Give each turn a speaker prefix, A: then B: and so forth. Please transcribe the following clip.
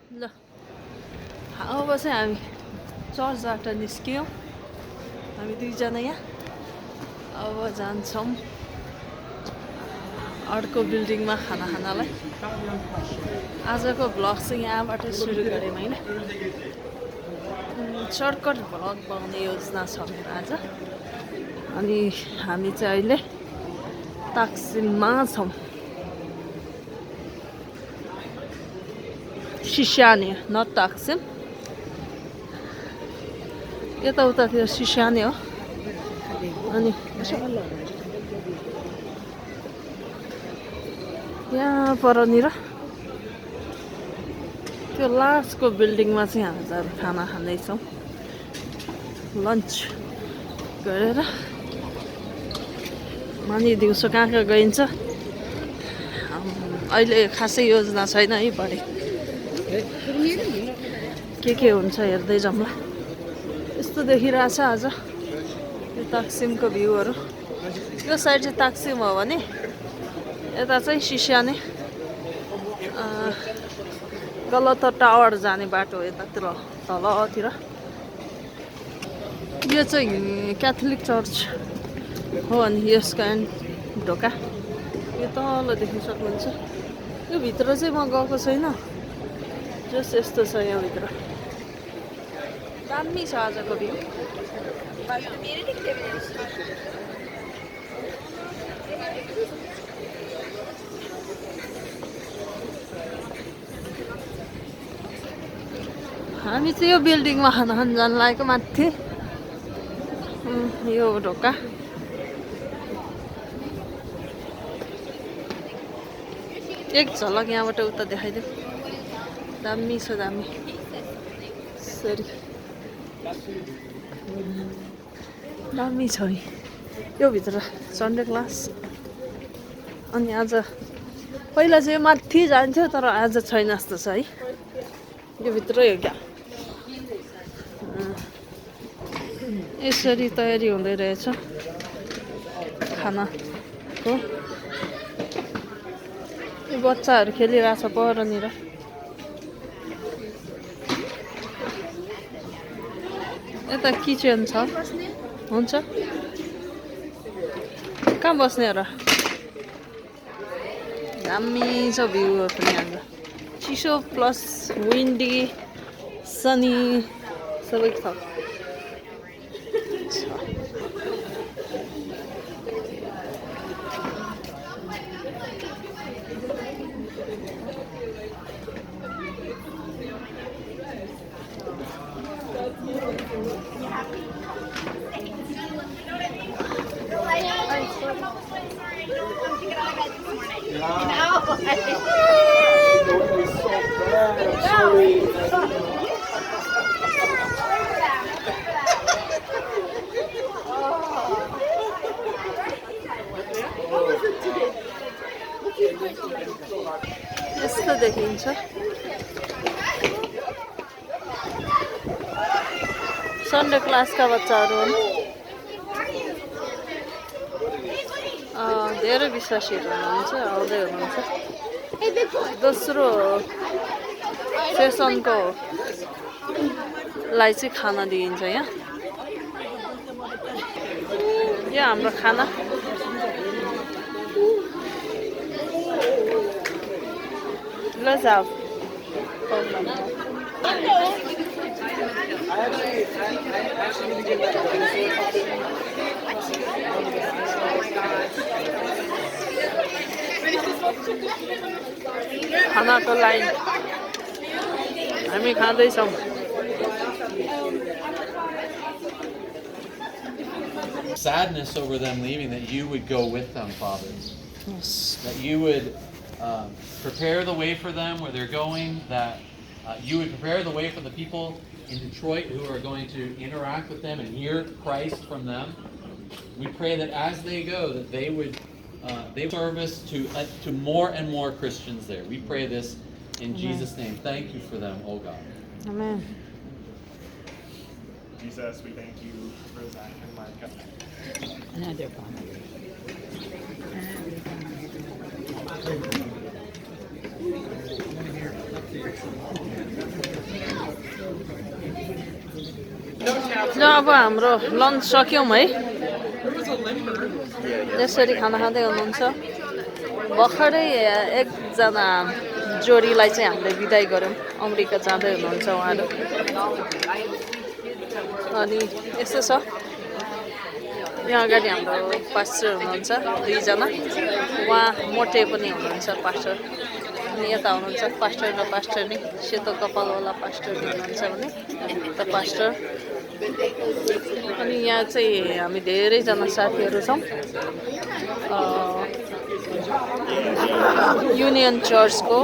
A: ल अब चाहिँ हामी चर्चबाट निस्क्यौँ हामी दुईजना यहाँ अब जान्छौँ अर्को बिल्डिङमा खाना खानालाई आजको भ्लग चाहिँ यहाँबाट सुरु गऱ्यौँ होइन सर्टकट भ्लग बनाउने योजना छ मेरो आज अनि हामी चाहिँ अहिले ताक्सिममा छौँ सिस्याने नट ताक्सिम यताउतातिर सिस्याने हो अनि यहाँ परनिर त्यो लास्टको बिल्डिङमा चाहिँ हामी चाहिँ खाना खाँदैछौँ लन्च गरेर अनि दिउँसो कहाँ कहाँ गइन्छ अहिले खासै योजना छैन है भरे के हुन्छ हेर्दै जाउँला यस्तो देखिरहेछ आज यो ताक्सिमको भ्यूहरू यो साइड चाहिँ ताक्सिम हो भने यता चाहिँ सिस्याने गलत टावर जाने बाटो यतातिर तलतिर यो चाहिँ क्याथोलिक चर्च हो अनि यसको ढोका यो तल देख्न सक्नुहुन्छ यो भित्र चाहिँ म गएको छैन जस यस्तो छ यहाँभित्र दामी छ आजको भ्यू हामी चाहिँ यो बिल्डिङमा खाना खान जानु लागेको माथि यो ढोका एक झलक यहाँबाट उता देखाइदियो दामी छ दामी सरी दामी छ नि यो भित्र सन्डे क्लास अनि आज पहिला चाहिँ माथि जान्थ्यो तर आज छैन जस्तो छ है यो भित्रै हो क्या यसरी तयारी हुँदै रहेछ खानाको यो बच्चाहरू खेलिरहेछ परनिर यता किचन छ हुन्छ कहाँ बस्ने र दामी छ भ्यूहरू पनि हाम्रो चिसो प्लस विन्डी सनी सबै छ यस्तो देखिन्छ सन्डे क्लासका बच्चाहरू हुन् धेरै विश्वासीहरू हुनुहुन्छ आउँदै हुनुहुन्छ दोस्रो सेसनको लाई चाहिँ खाना दिइन्छ यहाँ यो हाम्रो खाना ल जाऊ खानाको लाइन हामी खाँदैछौँ
B: sadness over them leaving, that you would go with them, Father.
A: Yes.
B: That you would prepare the way for them where they're going, that you would prepare the way for the people in Detroit who are going to interact with them and hear Christ from them. We pray that as they go, that they would service to more and more Christians there. We pray this in Jesus' name. Thank you for them, oh God.
A: Amen.
C: Jesus, we thank you for Zach and Micah.
D: Another one.
A: ल अब हाम्रो lunch सक्यौँ है यसरी खाना खाँदै हुनुहुन्छ भर्खरै एकजना जोडीलाई चाहिँ हामीले बिदाई गऱ्यौँ अमेरिका जाँदै हुनुहुन्छ उहाँहरू अनि यस्तो छ यहाँ अगाडि हाम्रो पास्टर हुनुहुन्छ दुईजना उहाँ मोटे पनि हुनुहुन्छ पास्टर अनि यता हुनुहुन्छ पास्टर र पास्टरनी सेतो कपालवाला पास्टर हुनुहुन्छ भने त पास्टर अनि यहाँ चाहिँ हामी धेरैजना साथीहरू छौँ युनियन चर्चको